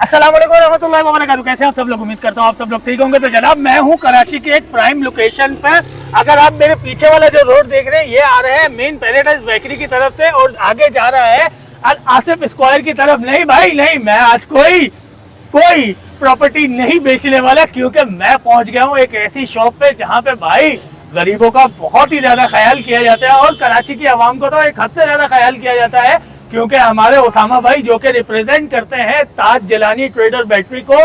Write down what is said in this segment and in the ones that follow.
अस्सलाम वालेकुम रहमतुल्लाहि व बरकातहू। कैसे आप सब लोग? उम्मीद करता हूँ आप सब लोग ठीक होंगे। तो जनाब मैं हूँ कराची के एक प्राइम लोकेशन पर। अगर आप मेरे पीछे वाला जो रोड देख रहे हैं ये आ रहे हैं मेन पैराडाइज बेकरी की तरफ से और आगे जा रहा है अल आसिफ स्क्वायर की तरफ। नहीं भाई नहीं, मैं आज कोई प्रॉपर्टी नहीं बेचने वाला, क्योंकि मैं पहुंच गया हूँ एक ऐसी शॉप पे जहाँ पे भाई गरीबों का बहुत ही ज्यादा ख्याल किया जाता है और कराची की आवाम को तो एक हद से ज्यादा ख्याल किया जाता है, क्योंकि हमारे उसामा भाई जो कि रिप्रेजेंट करते हैं ताज जिलानी ट्रेडर बैटरी को,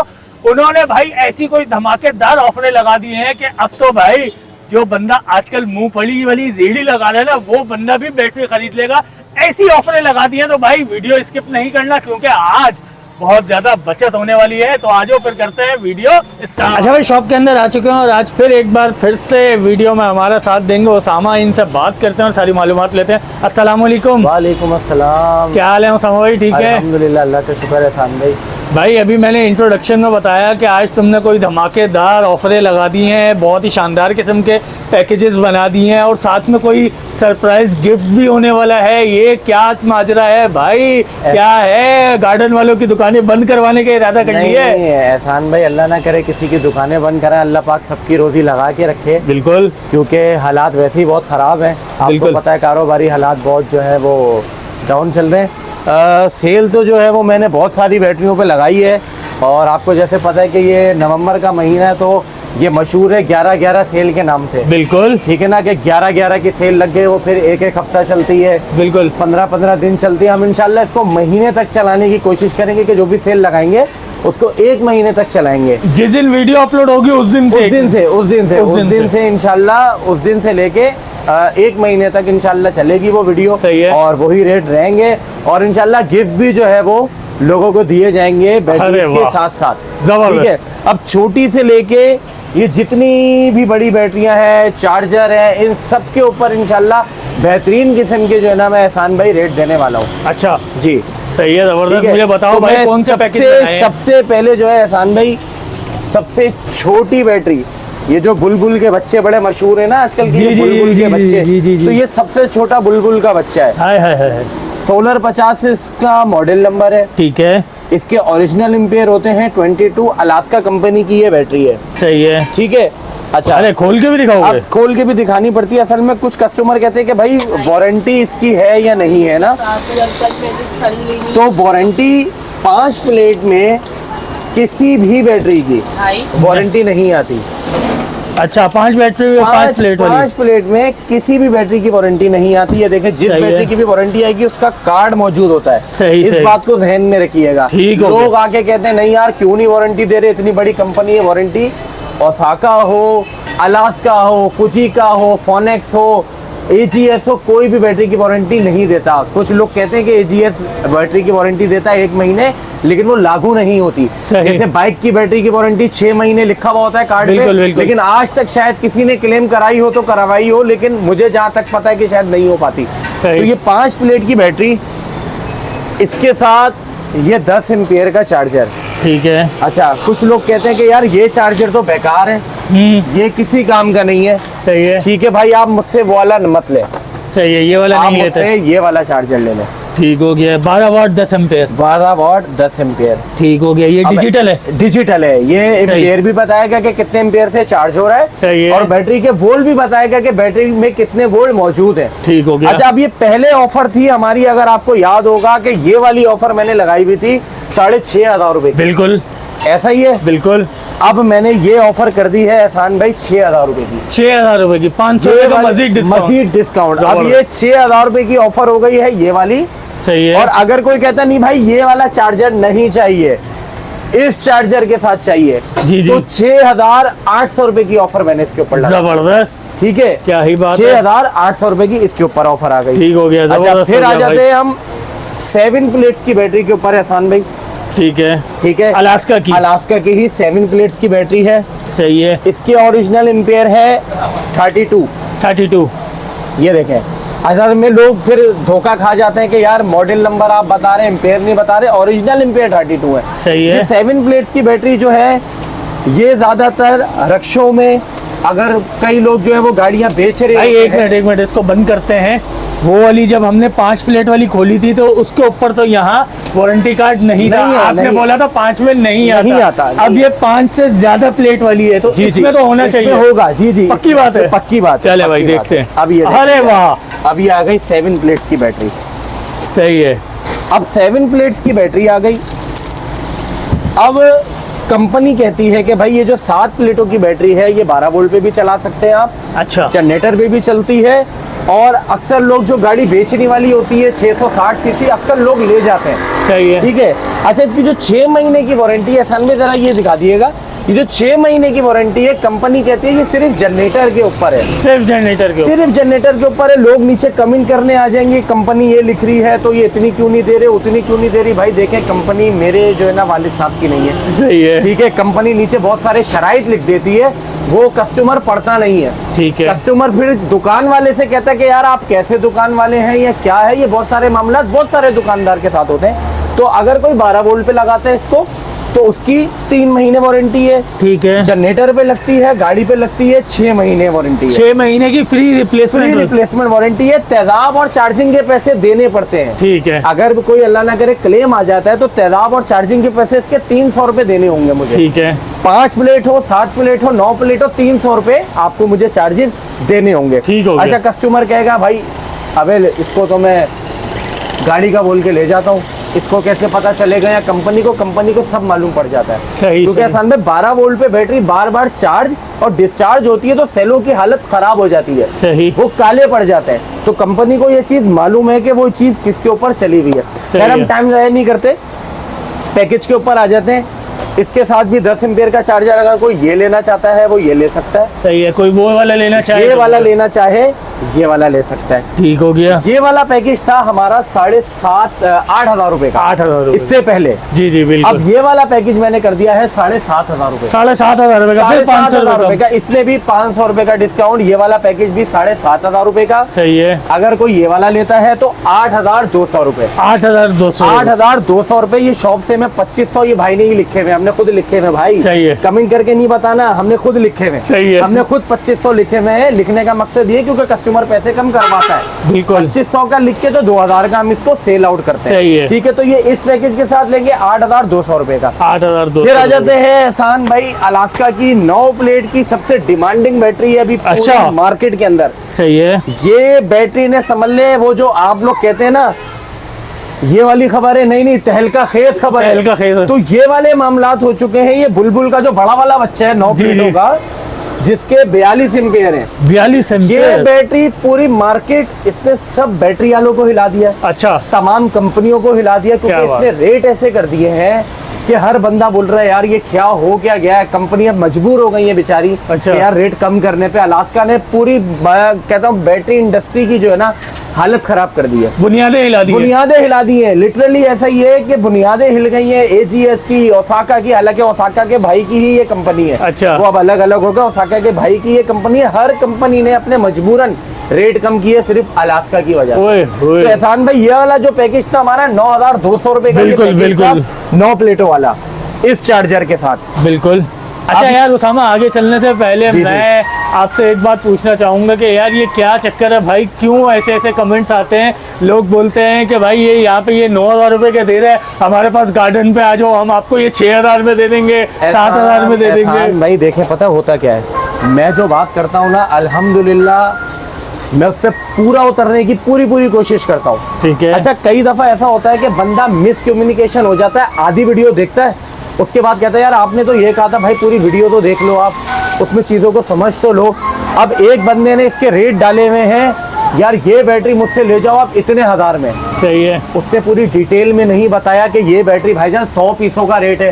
उन्होंने भाई ऐसी कोई धमाकेदार ऑफरें लगा दी हैं कि अब तो भाई जो बंदा आजकल मूंगफली वाली रेहड़ी लगा रहा है ना, वो बंदा भी बैटरी खरीद लेगा। ऐसी ऑफरें लगा दी हैं। तो भाई वीडियो स्किप नहीं करना, क्योंकि आज बहुत ज्यादा बचत होने वाली है। तो आज फिर करते हैं वीडियो स्टार्ट। अच्छा भाई, शॉप के अंदर आ चुके हैं और आज फिर एक बार फिर से वीडियो में हमारा साथ देंगे उसामा। इनसे बात करते हैं और सारी मालूमात लेते हैं। अस्सलाम वालेकुम। वालेकुम अस्सलाम। क्या हाल है उसामा भाई? ठीक है अल्हम्दुलिल्लाह, अल्लाह का शुक्र है खान भाई। भाई अभी मैंने इंट्रोडक्शन में बताया कि आज तुमने कोई धमाकेदार ऑफरें लगा दी हैं, बहुत ही शानदार किस्म के पैकेजेस बना दिए हैं और साथ में कोई सरप्राइज गिफ्ट भी होने वाला है। ये क्या माजरा है भाई? क्या है, गार्डन वालों की दुकानें बंद करवाने का इरादा कर लिया है? नहीं एहसान भाई, अल्लाह ना करे किसी की दुकानें बंद कराए, अल्लाह पाक सबकी रोजी लगा के रखे। बिल्कुल, क्योंकि हालात वैसे ही बहुत ख़राब हैं। आपको पता है कारोबारी हालात बहुत जो है वो डाउन चल रहे हैं। सेल तो जो है वो मैंने बहुत सारी बैटरियों पे लगाई है और आपको जैसे पता है कि ये नवंबर का महीना है तो ये मशहूर है 11-11 सेल के नाम से। बिल्कुल ठीक है ना, कि 11-11 की सेल लग गए, वो फिर एक हफ्ता चलती है, बिल्कुल 15-15 दिन चलती है। हम इंशाल्लाह इसको महीने तक चलाने की कोशिश करेंगे कि जो भी सेल लगाएंगे उसको 1 महीने तक चलाएंगे। जिस दिन वीडियो अपलोड होगी उस दिन से इंशाल्लाह उस दिन से लेके 1 महीने तक इंशाल्लाह चलेगी वो वीडियो। सही है। और वही रेट रहेंगे और इंशाल्लाह गिफ्ट भी जो है वो लोगों को दिए जाएंगे बैटरी के साथ साथ। ठीक है, अब छोटी से लेके ये जितनी भी बड़ी बैटरियां हैं, चार्जर है, इन सब के ऊपर इंशाल्लाह बेहतरीन किस्म के जो है ना मैं एहसान भाई रेट देने वाला हूँ। अच्छा जी, सही है, जबरदस्त। मुझे बताओ तो भाई कौन से पैकेज? सबसे पहले जो है एहसान भाई, सबसे छोटी बैटरी, ये जो बुलबुल के बच्चे बड़े मशहूर है ना आजकल के, बुलबुल के बच्चे, तो ये सबसे छोटा बुलबुल का बच्चा है। हाय हाय हाय। सोलर 50 इसका मॉडल नंबर है। ठीक है, इसके ओरिजिनल एम्पेयर होते हैं 22। अलास्का कंपनी की ये बैटरी है। सही है, ठीक है। अच्छा, अरे खोल के भी दिखाओगे? अब खोल के भी दिखानी पड़ती है। असल में कुछ कस्टमर कहते हैं कि भाई वारंटी इसकी है या नहीं है ना, तो वारंटी 5 प्लेट में किसी भी बैटरी की वारंटी नहीं आती। अच्छा, 5 बैटरी 5 प्लेट वाली? 5 प्लेट में किसी भी बैटरी की वारंटी नहीं आती है। देखें, जिस बैटरी की भी वारंटी आएगी उसका कार्ड मौजूद होता है। सही, इस बात को ध्यान में रखिएगा। लोग आके कहते हैं नहीं यार क्यों नहीं वारंटी दे रहे, इतनी बड़ी कंपनी है। वारंटी ओसाका हो, अलास्का हो, फुजिका हो, फोनेक्स हो, AGS हो, कोई भी बैटरी की वारंटी नहीं देता। कुछ लोग कहते हैं कि AGS बैटरी की वारंटी देता है 1 महीने, लेकिन वो लागू नहीं होती। जैसे बाइक की बैटरी की वारंटी 6 महीने लिखा हुआ होता है कार्ड पे, लेकिन आज तक शायद किसी ने क्लेम कराई हो तो करवाई हो, लेकिन मुझे जहाँ तक पता है कि शायद नहीं हो पाती। तो ये 5 प्लेट की बैटरी, इसके साथ ये 10 एम्पियर का चार्जर। ठीक है। अच्छा, कुछ लोग कहते हैं कि यार ये चार्जर तो बेकार है, ये किसी काम का नहीं है। सही है, ठीक है भाई, आप मुझसे वो वाला मत ले। सही है, ये वाला नहीं लेते, ये वाला चार्जर ले लें। ठीक हो गया। 12 वाट 10 एम्पियर। 12 वाट 10 एम्पियर, ठीक हो गया। ये डिजिटल है? डिजिटल है। ये एम्पियर भी बताएगा कि कितने एम्पियर से चार्ज हो रहा है। सही है। और बैटरी के वोल्ट भी बताएगा कि बैटरी में कितने वोल्ट मौजूद है। ठीक हो गया। अच्छा, अब ये पहले ऑफर थी हमारी, अगर आपको याद होगा कि ये वाली ऑफर मैंने लगाई हुई थी 6,500 रुपए। बिल्कुल ऐसा ही है, बिल्कुल। अब मैंने ये ऑफर कर दी है एहसान भाई 6,000 रुपए की। 6,000 रुपए की, 500 का मजीद डिस्काउंट। अब ये 6,000 रुपए की ऑफर हो गई है ये वाली। सही है। और अगर कोई कहता नहीं भाई ये वाला चार्जर नहीं चाहिए, इस चार्जर के साथ चाहिए, जी जी, तो 6,800 रुपए की ऑफर मैंने इसके ऊपर लगाई। जबरदस्त, ठीक है, क्या ही बात है। 6,800 रुपए की इसके ऊपर ऑफर आ गई। ठीक हो गया। अच्छा, फिर आ जाते हैं हम 7 प्लेट्स की बैटरी के ऊपर एहसान भाई। ठीक है, ठीक है, अलास्का की ही 7 प्लेट्स की बैटरी है। सही है। इसके ओरिजिनल एम्पेयर है 32। ये देखें, असल में लोग फिर धोखा खा जाते हैं कि यार मॉडल नंबर आप बता रहे हैं, एम्पेयर नहीं बता रहे। ओरिजिनल एम्पेयर 32 है। सही है। 7 प्लेट्स की बैटरी जो है ये ज्यादातर रक्षों में, अगर कई लोग जो है वो गाड़ियां बेच रहे हैं। एक मिनट इसको बंद करते हैं। वो वाली जब हमने 5 प्लेट वाली खोली थी तो उसके ऊपर तो यहाँ वारंटी कार्ड नहीं था, आपने बोला था 5 में नहीं आता। अब ये 5 से ज्यादा प्लेट वाली है तो इसमें तो होना चाहिए, होगा। जी जी, पक्की बात है, पक्की बात। चले भाई देखते हैं। अब ये अरे वाह, अब ये आ गई 7 प्लेट्स की बैटरी। सही है। अब 7 प्लेट्स की बैटरी आ गई। अब कंपनी कहती है कि भाई ये जो 7 प्लेटों की बैटरी है ये 12 वोल्ट पे भी चला सकते हैं आप, अच्छा, जनरेटर पे भी चलती है। और अक्सर लोग जो गाड़ी बेचने वाली होती है 660 सीसी अक्सर लोग ले जाते हैं। सही है, ठीक है। अच्छा, इसकी जो 6 महीने की वारंटी है, सन में जरा ये दिखा दिएगा। ये जो 6 महीने की वारंटी है, कंपनी कहती है ये सिर्फ जनरेटर के ऊपर है, सिर्फ जनरेटर के ऊपर, सिर्फ जनरेटर के ऊपर है। लोग नीचे कमेंट करने आ जाएंगे कंपनी ये लिख रही है तो ये इतनी क्यों नहीं दे रहे, उतनी क्यों नहीं दे रही। भाई देखें, कंपनी मेरे जो है ना वालिद साहब की नहीं है। सही है, ठीक है। कंपनी नीचे बहुत सारे शराइत लिख देती है, वो कस्टमर पढ़ता नहीं है। ठीक है। कस्टमर फिर दुकान वाले से कहता है कि यार आप कैसे दुकान वाले हैं या क्या है। ये बहुत सारे मामला बहुत सारे दुकानदार के साथ होते हैं। तो अगर कोई 12 वोल्ट पे लगाता है इसको तो उसकी 3 महीने वारंटी है। ठीक है। जनरेटर पे लगती है, गाड़ी पे लगती है 6 महीने वारंटी है। 6 महीने की फ्री रिप्लेसमेंट वारंटी है। तेजाब और चार्जिंग के पैसे देने पड़ते हैं। ठीक है। अगर कोई अल्लाह ना करे क्लेम आ जाता है तो तेजाब और चार्जिंग के पैसे इसके 300 रुपए देने होंगे मुझे। ठीक है। 5 प्लेट हो, 7 प्लेट हो, 9 प्लेट हो, 300 रुपए आपको मुझे चार्जेस देने होंगे। ठीक हो गया। अच्छा, कस्टमर कहेगा भाई अबे इसको तो मैं गाड़ी का बोल के ले जाता हूँ, इसको कैसे पता चलेगा, या कंपनी को सब मालूम पड़ जाता है। सही, क्योंकि असल में 12 वोल्ट पे बैटरी बार बार चार्ज और डिस्चार्ज होती है तो सेलों की हालत खराब हो जाती है। सही, वो काले पड़ जाते हैं। तो कंपनी को ये चीज मालूम है कि वो चीज किसके ऊपर चली हुई है। खैर हम टाइम ज़ाया नहीं करते, पैकेज के ऊपर आ जाते हैं। इसके साथ भी 10 एम्पियर का चार्जर अगर कोई ये लेना चाहता है वो ये ले सकता है। सही है। कोई वो वाला लेना चाहे, ये वाला लेना चाहे ये वाला ले सकता है। ठीक हो गया। ये वाला पैकेज था हमारा 8,500 रुपए का, 8,000 रुपए इससे पहले। जी जी बिल्कुल। अब ये वाला पैकेज मैंने कर दिया है 7,500 रुपए, 7,500 रुपए का, फिर 500 रुपए का। इसमें भी 500 रुपए का डिस्काउंट। ये वाला पैकेज भी 7,500 रुपए का। सही है। अगर कोई ये वाला लेता है तो 8,200 रुपए, 8,200 रुपए। ये शॉप से मैं 2,500, ये भाई ने ही लिखे हुए, हमने खुद लिखे हुए भाई। सही है। कमेंट करके नहीं बताना, हमने खुद लिखे हुए। सही है। हमने खुद 2,500 लिखे हुए हैं। लिखने का मकसद ये क्योंकि कस्टमर पैसे कम करवाता है। बिल्कुल। 2,500 का लिख के तो 2,000 का हम इसको सेल आउट करते हैं। सही है। ठीक है। तो ये इस पैकेज के साथ लेंगे 8,200 रुपए का। 8,200। फिर आ जाते हैं एहसान भाई, अलास्का की 9 प्लेट की सबसे डिमांडिंग बैटरी है अभी अच्छा मार्केट के अंदर। सही है। ये बैटरी ने समझ ले, वो जो आप लोग कहते हैं ना ये वाली खबर है, नहीं तहलका खेज खबर है, तहलका खेज। तो ये वाले मामलात हो चुके हैं। ये बुलबुल का जो बड़ा वाला बच्चा है 9 प्लेटों का, जिसके 42 एम्पियर है, 42 ये एम्पियर। बैटरी पूरी मार्केट इसने सब बैटरी वालों को हिला दिया। अच्छा, तमाम कंपनियों को हिला दिया, क्योंकि इसने रेट ऐसे कर दिए हैं कि हर बंदा बोल रहा है यार ये क्या हो क्या गया है। कंपनियां मजबूर हो गई है बेचारी। अच्छा। यार रेट कम करने पे अलास्का ने पूरी कहता हूँ बैटरी इंडस्ट्री की जो है ना हालत खराब कर दी है। बुनियादें हिला दी, बुनियादें हिला दी है। लिटरली ऐसा ही है कि बुनियादें हिल गई हैं AGS की, ओसाका की। हालांकि ओसाका के भाई की ही ये कंपनी है। अच्छा। वो अब अलग अलग होगा। ओसाका के भाई की ये कंपनी है। हर कंपनी ने अपने मजबूरन रेट कम किए सिर्फ अलास्का की वजह से। तो एहसान भाई ये वाला जो पैकेज था हमारा 9,200 रुपए का, बिल्कुल 9 प्लेटों वाला इस चार्जर के साथ। बिल्कुल। अच्छा यार उसामा, आगे चलने से पहले मैं आपसे एक बात पूछना चाहूंगा कि यार ये क्या चक्कर है भाई, क्यों ऐसे ऐसे कमेंट्स आते हैं। लोग बोलते हैं कि भाई ये यहाँ पे ये 9,000 रुपए के दे रहे हैं, हमारे पास गार्डन पे आ जाओ, हम आपको ये 6,000 में दे देंगे, 7,000 में दे देंगे। भाई देखें, पता होता क्या है, मैं जो बात करता हूँ ना अल्हम्दुलिल्लाह मैं उस पर पूरा उतरने की पूरी कोशिश करता हूँ। ठीक है। अच्छा, कई दफा ऐसा होता है कि बंदा मिसकम्युनिकेशन हो जाता है। आधी वीडियो देखता है, उसके बाद कहता है यार आपने तो ये कहा था, भाई पूरी वीडियो तो देख लो, आप उसमें चीज़ों को समझ तो लो। अब एक बंदे ने इसके रेट डाले हुए हैं, यार ये बैटरी मुझसे ले जाओ आप इतने हजार में। सही है। उसने पूरी डिटेल में नहीं बताया कि ये बैटरी भाईजान 100 पीसों का रेट है,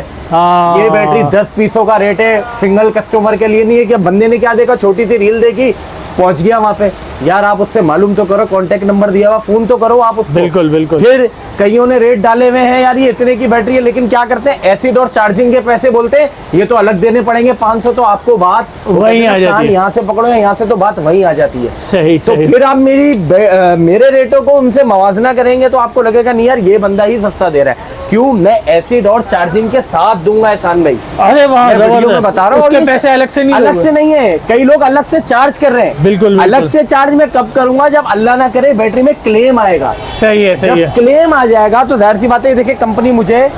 ये बैटरी 10 पीसों का रेट है। सिंगल कस्टमर के लिए नहीं है कि बंदे ने क्या देखा, छोटी सी रील देखी, पहुंच गया वहां पे। यार आप उससे मालूम तो करो, कांटेक्ट नंबर दिया हुआ, फोन तो करो आप उसको। बिल्कुल बिल्कुल। फिर कईयों ने रेट डाले हुए हैं, यार ये इतने की बैटरी है, लेकिन क्या करते हैं एसिड और चार्जिंग के पैसे बोलते हैं ये तो अलग देने पड़ेंगे 500। तो आपको बात वहीं आ जाती है, यहाँ से पकड़ो यहाँ से तो बात वहीं आ जाती है। सही। तो फिर आप मेरे रेटों को उनसे मवाजना करेंगे तो आपको लगेगा नहीं यार ये बंदा ही सस्ता दे रहा है। क्यों? मैं एसिड और चार्जिंग के साथ दूंगा एहसान भाई। अरे वाह, मैं वीडियो में जबरदस्त। बता रहा हूँ, उसके और ये पैसे अलग से नहीं अलग लोगे? से नहीं है, कई लोग अलग से चार्ज कर रहे हैं। बिल्कुल, अलग बिल्कुल। से चार्ज मैं कब करूंगा? जब अल्लाह ना करे बैटरी में क्लेम आएगा। सही है, सही है, जब क्लेम आ जाएगा तो जाहिर सी बात है, देखिए कंपनी मुझे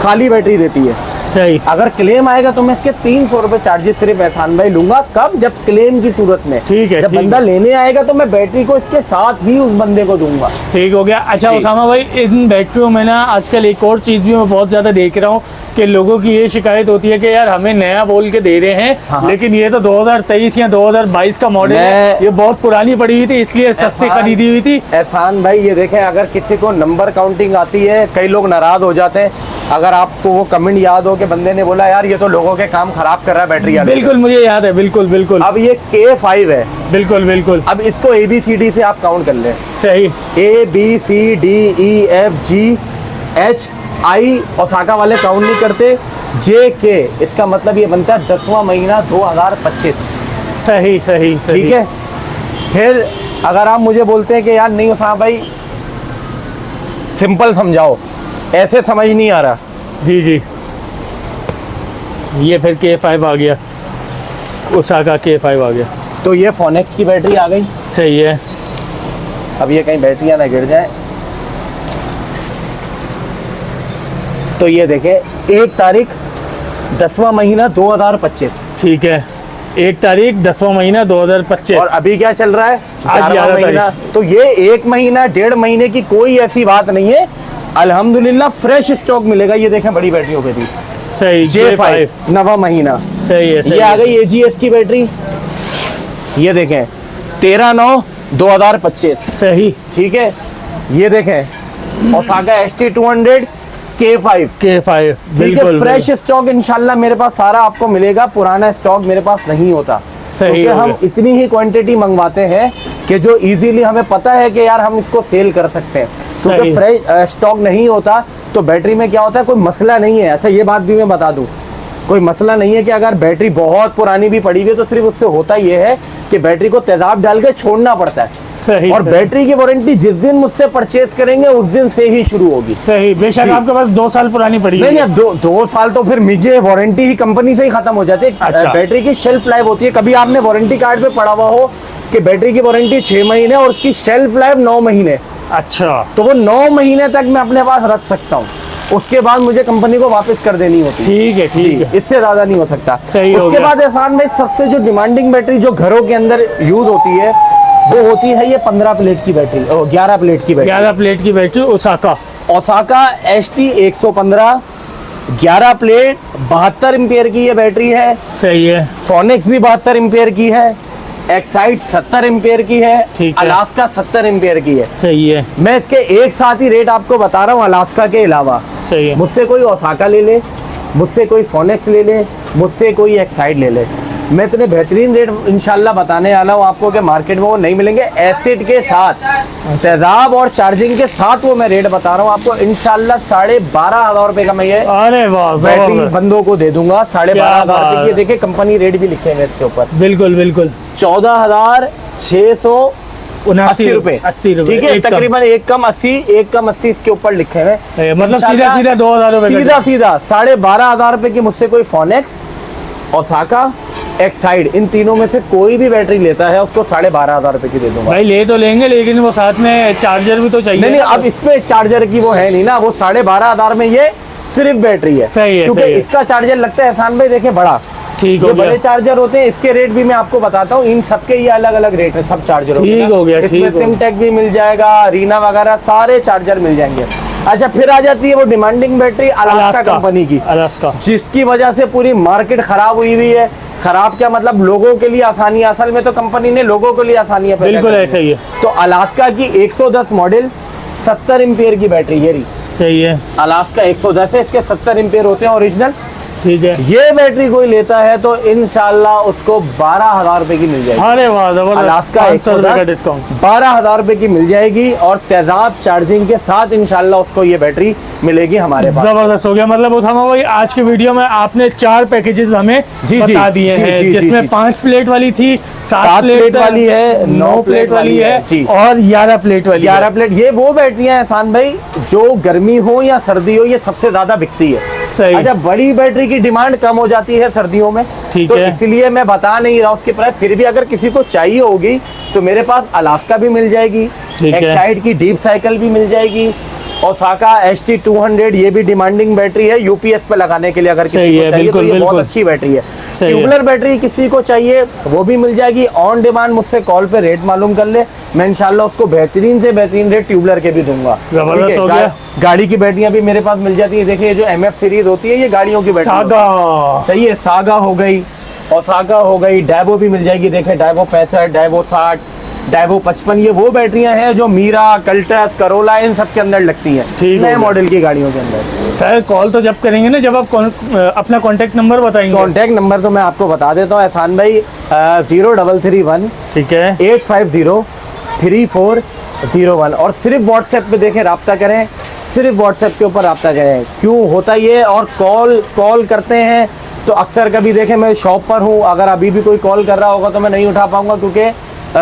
खाली बैटरी देती है। सही। अगर क्लेम आएगा तो मैं इसके 300 रुपए चार्जेस सिर्फ एहसान भाई लूंगा। कब? जब क्लेम की सूरत में। ठीक है, जब ठीक बंदा है। लेने आएगा तो मैं बैटरी को इसके साथ ही उस बंदे को दूंगा। ठीक हो गया। अच्छा जी। उसामा भाई, इन बैटरियों में ना आजकल एक और चीज़ भी मैं बहुत ज़्यादा देख रहा हूँ कि लोगों की ये शिकायत होती है कि यार हमें नया बोल के दे रहे हैं, हाँ। लेकिन ये तो 2023 या 2022 का मॉडल है, ये बहुत पुरानी पड़ी हुई थी, इसलिए सस्ती खरीदी हुई थी। एहसान भाई ये देखें, अगर किसी को नंबर काउंटिंग आती है, कई लोग नाराज हो जाते हैं। अगर आपको वो कमेंट याद हो कि बंदे ने बोला यार ये तो लोगों के काम खराब कर रहा है बैटरी वाले। बिल्कुल मुझे याद है, बिल्कुल बिल्कुल। अब ये K5 है, बिल्कुल बिल्कुल। अब इसको ABCD से आप काउंट कर लें। सही। ABCDEFGH I ओसाका वाले काउंट नहीं करते, JK, इसका मतलब ये बनता है 10वां महीना 2025। सही सही सही। ठीक है। फिर अगर आप मुझे बोलते हैं कि यार नहीं ओसामा भाई सिंपल समझाओ, ऐसे समझ नहीं आ रहा। जी जी, ये फिर K5 आ गया, ओसाका K5 आ गया। तो ये फोनेक्स की बैटरी आ गई। सही है। अब ये कहीं बैटरियां ना गिर जाए। तो ये देखें, 1 तारीख 10वां महीना 2025। ठीक है, 1 तारीख 10वां महीना 2025। और अभी क्या चल रहा है? आज 11वां 11 महीना। तो ये 1 महीना 1.5 महीने की कोई ऐसी बात नहीं है, अल्हम्दुलिल्लाह फ्रेश स्टॉक मिलेगा। ये देखें बड़ी बैटरियों पे भी। सही। J5 9वां महीना। सही है, सही ये आ है। गई AGS की बैटरी। ये देखें 13/9/2025। सही। ठीक है। ये देखें ओसाका ST200 K5। K5 ठीक बिल्कुल है। फ्रेश स्टॉक इंशाल्लाह मेरे पास सारा आपको मिलेगा, पुराना स्टॉक मेरे पास नहीं होता। सही क्योंकि हो हम गया। इतनी ही क्वांटिटी मंगवाते हैं कि जो इजीली हमें पता है कि यार हम इसको सेल कर सकते हैं। क्योंकि सही। फ्रेश स्टॉक नहीं होता तो बैटरी में क्या होता है, कोई मसला नहीं है। अच्छा ये बात भी मैं बता दूं, कोई मसला नहीं है कि अगर बैटरी बहुत पुरानी भी पड़ी हुई है तो सिर्फ उससे होता ये है कि बैटरी को तेजाब डाल के छोड़ना पड़ता है। सही। और सही। बैटरी की वारंटी जिस दिन मुझसे परचेज करेंगे उस दिन से ही शुरू होगी। सही। बेशक जी। आपके पास 2 साल पुरानी पड़ी नहीं है। नहीं, 2 साल तो फिर मुझे वारंटी ही कंपनी से ही खत्म हो जाती है। अच्छा। बैटरी की शेल्फ लाइफ होती है। कभी आपने वारंटी कार्ड पे पढ़ा हुआ हो कि बैटरी की वारंटी 6 महीने और उसकी शेल्फ लाइफ 9 महीने, अच्छा। तो वो 9 महीने तक मैं अपने पास रख सकता हूँ। उसके बाद मुझे कंपनी को वापस कर देनी होती है। ठीक है, ठीक जी, है। इससे ज्यादा नहीं हो सकता। सही हो उसके गया। बाद एहसान में सबसे जो डिमांडिंग बैटरी जो घरों के अंदर यूज होती है वो होती है ये 15 प्लेट की बैटरी और 11 प्लेट की बैटरी। 11 प्लेट की battery Osaka. Osaka ST 115 11 plate 72 ampere की ये बैटरी है। सही है। फोनेक्स भी 72 एम्पियर की है। एक्साइड 70 एम्पियर की है। ठीक है। अलास्का 70 एम्पियर की है। सही है। मैं इसके एक साथ ही रेट आपको बता रहा हूँ अलास्का के अलावा। सही है। मुझसे कोई ओसाका ले ले, मुझसे कोई फोनेक्स ले ले, मुझसे कोई एक्साइड ले ले, मैं इतने बेहतरीन रेट इंशाल्लाह बताने वाला हूँ आपको कि मार्केट में वो नहीं मिलेंगे। एसिड के साथ, तेजाब और चार्जिंग के साथ वो मैं रेट बता रहा हूँ आपको इंशाल्लाह 12,500 रुपए का मैं ये अरे वाह, बैटरी जबरदस्त। बंदों को दे दूंगा। 12,500 बात रुपए की। है। देखिए कंपनी रेट भी लिखे हैं इसके ऊपर, बिल्कुल बिल्कुल। 14,680 रुपए। 80 रुपए। ठीक है, एक कम। तकरीबन एक कम 80 इसके ऊपर लिखे हुए। मतलब सीधा इंशाल्लाह सीधा 2,000 रुपए का। सीधा सीधा 12,500 रुपए की मुझसे कोई फोनेक्स, ओसाका, एक्साइड, इन तीनों में से कोई भी बैटरी लेता है उसको 12,500 रुपए की दे दूंगा। भाई ले तो लेंगे, लेकिन वो साथ में चार्जर भी तो चाहिए। नहीं नहीं, अब इसमें चार्जर की वो है नहीं ना, वो 12,500 में ये सिर्फ बैटरी है। सही है, क्योंकि सही है। इसका चार्जर लगता है एहसान भाई देखे बड़ा। ठीक ये हो बड़े गया। चार्जर होते हैं, इसके रेट भी मैं आपको बताता हूँ। इन सबके ये अलग अलग रेट है, सब चार्जर ठीक हो गया, इसमें ठीक हो। सिमटेक भी मिल जाएगा, रीना वगैरह सारे चार्जर मिल जाएंगे। अच्छा फिर आ जाती है वो डिमांडिंग बैटरी अलास्का कंपनी की, अलास्का। जिसकी वजह से पूरी मार्केट खराब हुई हुई है। खराब क्या मतलब, लोगों के लिए आसानी, असल में तो कंपनी ने लोगों के लिए आसानियां पैदा बिल्कुल कर दी ऐसा ही है। तो अलास्का की 110 मॉडल 70 एम्पियर की बैटरी, ये रही सही है। अलास्का 110 है, इसके 70 एम्पियर होते हैं ओरिजिनल। ठीक है। ये बैटरी कोई लेता है तो इंशाल्लाह उसको 12,000 रुपए की मिल जाएगी। अरे वाह, जबरदस्त, अलास्का 500 रुपए का 110 डिस्काउंट, 12,000 रुपए की मिल जाएगी और तेजाब चार्जिंग के साथ इंशाल्लाह उसको ये बैटरी मिलेगी हमारे पास। जबरदस्त हो गया। मतलब उसामा भाई आज की वीडियो में आपने 4 पैकेजेस हमें बता दिए हैं, जिसमें 5 प्लेट वाली थी, 7 प्लेट वाली है, 9 प्लेट वाली है और 11 प्लेट वाली 11 प्लेट। ये वो बैटरियां हैं एहसान भाई जो गर्मी हो या सर्दी हो ये सबसे ज्यादा बिकती है। सही। अच्छा, बड़ी बैटरी की डिमांड कम हो जाती है सर्दियों में, ठीक तो है। इसलिए मैं बता नहीं रहा उसकी प्राइस। फिर भी अगर किसी को चाहिए होगी तो मेरे पास अलास्का भी मिल जाएगी, ठीक है। एक्साइड की डीप साइकिल भी मिल जाएगी, ओसाका ST200 ये भी डिमांडिंग बैटरी है यूपीएस पे लगाने के लिए। अगर किसी को चाहिए तो ये बहुत अच्छी बैटरी है। ट्यूबलर बैटरी किसी को चाहिए वो भी मिल जाएगी ऑन डिमांड। मुझसे कॉल पे रेट मालूम कर ले, मैं इंशाल्लाह उसको बेहतरीन से बेहतरीन रेट ट्यूबलर के भी दूंगा। जबरदस्त हो गया। गाड़ी की बैटरियां भी मेरे पास मिल जाती है। देखिए जो MF सीरीज होती है ये गाड़ियों की बैटरी सही है। सागा हो गई, ओसाका हो गई, डाइवो भी मिल जाएगी। देखे डाइवो 65, डाइवो 60, डाइवो 55, ये वो बैटरियां हैं जो मीरा, कल्टस, करोला इन सब के अंदर लगती हैं, नए मॉडल की गाड़ियों के अंदर। सर कॉल तो जब करेंगे ना, जब आप अपना कॉन्टेक्ट नंबर बताएंगे। कॉन्टेक्ट नंबर तो मैं आपको बता देता हूँ एहसान भाई, 0331, ठीक है, 8503401। और सिर्फ व्हाट्सएप पे देखें रब्ता करें, सिर्फ व्हाट्सएप के ऊपर रब्ता करें। क्यों होता ये, और कॉल करते हैं तो अक्सर कभी देखें मैं शॉप पर हूँ, अगर अभी भी कोई कॉल कर रहा होगा तो मैं नहीं उठा पाऊंगा क्योंकि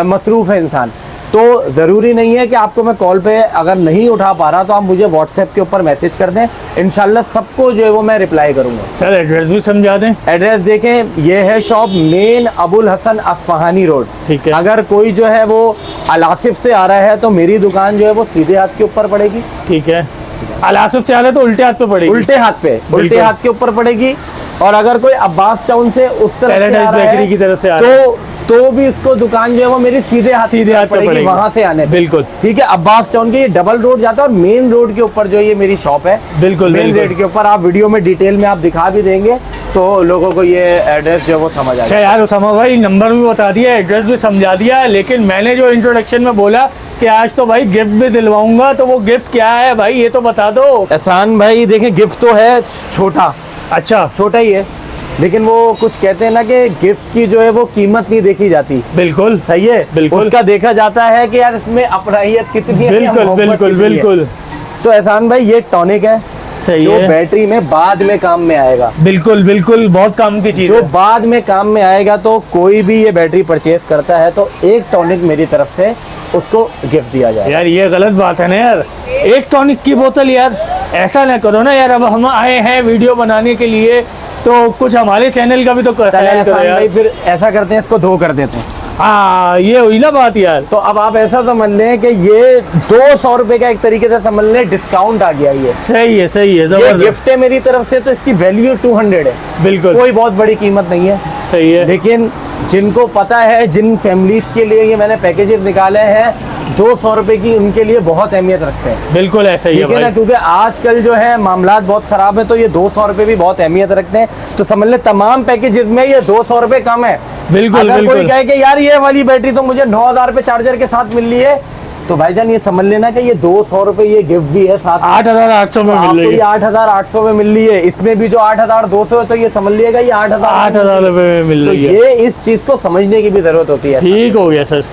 मसरूफ़ है इंसान। तो ज़रूरी नहीं है कि आपको मैं कॉल पे अगर नहीं उठा पा रहा तो आप मुझे व्हाट्सएप के ऊपर मैसेज कर दें, इंशाल्लाह सबको जो है वो मैं रिप्लाई करूंगा। सर एड्रेस भी समझा दें। एड्रेस देखें, ये है shop main Abul Hasan Isfahani road, ठीक है। अगर कोई जो है वो अलासिफ से आ रहा है तो मेरी दुकान जो है वो सीधे हाथ के ऊपर पड़ेगी, ठीक है। अलासिफ से आ रहा है तो उल्टे हाथ पे पड़ेगी, उल्टे हाथ के ऊपर पड़ेगी। और अगर कोई अब्बास टाउन से उस तरफ से आ रहा है की तरफ से आ रहा है तो भी इसको दुकान जो है वो मेरी सीधे हाथ पे पड़ेगी, वहां से आने। बिल्कुल ठीक है। अब्बास टाउन के ये डबल रोड जाता है और मेन रोड के ऊपर जो ये मेरी शॉप है, बिल्कुल मेन रोड के ऊपर। आप वीडियो में डिटेल में आप दिखा भी देंगे तो लोगों को ये एड्रेस जो है वो समझ आ जाएगा। यार उसामा भाई नंबर भी बता दिया, एड्रेस भी समझा दिया, लेकिन मैंने जो इंट्रोडक्शन में बोला कि आज तो भाई गिफ्ट भी दिलवाऊंगा, तो वो गिफ्ट क्या है भाई ये तो बता दो। एहसान भाई देखें, गिफ्ट तो है छोटा, अच्छा छोटा ही है, लेकिन वो कुछ कहते हैं ना कि गिफ्ट की जो है वो कीमत नहीं देखी जाती। बिल्कुल सही है, बिल्कुल। उसका देखा जाता है कि यार इसमें अपराहियत कितनी है, बिल्कुल बिल्कुल बिल्कुल। तो एहसान भाई ये टॉनिक है, सही जो है, बैटरी में बाद में काम में आएगा। बिल्कुल बिल्कुल, बहुत काम की चीज जो है। बाद में काम में आएगा। तो कोई भी ये बैटरी परचेज करता है तो एक टॉनिक मेरी तरफ से उसको गिफ्ट दिया जाए। यार ये गलत बात है ना यार, एक टॉनिक की बोतल, यार ऐसा ना करो ना यार। अब हम आए हैं वीडियो बनाने के लिए तो कुछ हमारे चैनल का भी तो ख्याल करो यार। फिर ऐसा करते हैं, इसको 2 कर देते हैं। हाँ ये हुई ना बात यार। तो अब आप ऐसा समझ लें कि ये 200 रुपए का एक तरीके से समझ लें डिस्काउंट आ गया। ये सही है, सही है, ये जबरदस्त गिफ्ट है मेरी तरफ से, तो इसकी वैल्यू 200 है। बिल्कुल, कोई बहुत बड़ी कीमत नहीं है, सही है। लेकिन जिनको पता है, जिन फैमिलीज के लिए ये मैंने पैकेजेस निकाले हैं 200 रुपए की, उनके लिए बहुत अहमियत रखते हैं। बिल्कुल ऐसा ही है ना, क्योंकि आजकल जो है मामलात बहुत खराब है, तो ये 200 रुपए भी बहुत अहमियत रखते हैं। तो समझ ले तमाम पैकेजेस में ये 200 रुपए कम है। बिल्कुल अगर बिल्कुल। कोई कहे कि यार ये वाली बैटरी तो मुझे 9000 रुपए चार्जर के साथ मिल रही है, तो भाईजान ये समझ लेना कि ये 200 रुपए ये गिफ्ट भी है साथ। 8800 में मिल रही है, 8800 में मिल रही है। इसमें भी जो 8200 है तो ये समझ लिएगा ये 8000 रुपए में मिल रही है। ये इस चीज को समझने की भी जरूरत होती है। ठीक हो गया सर।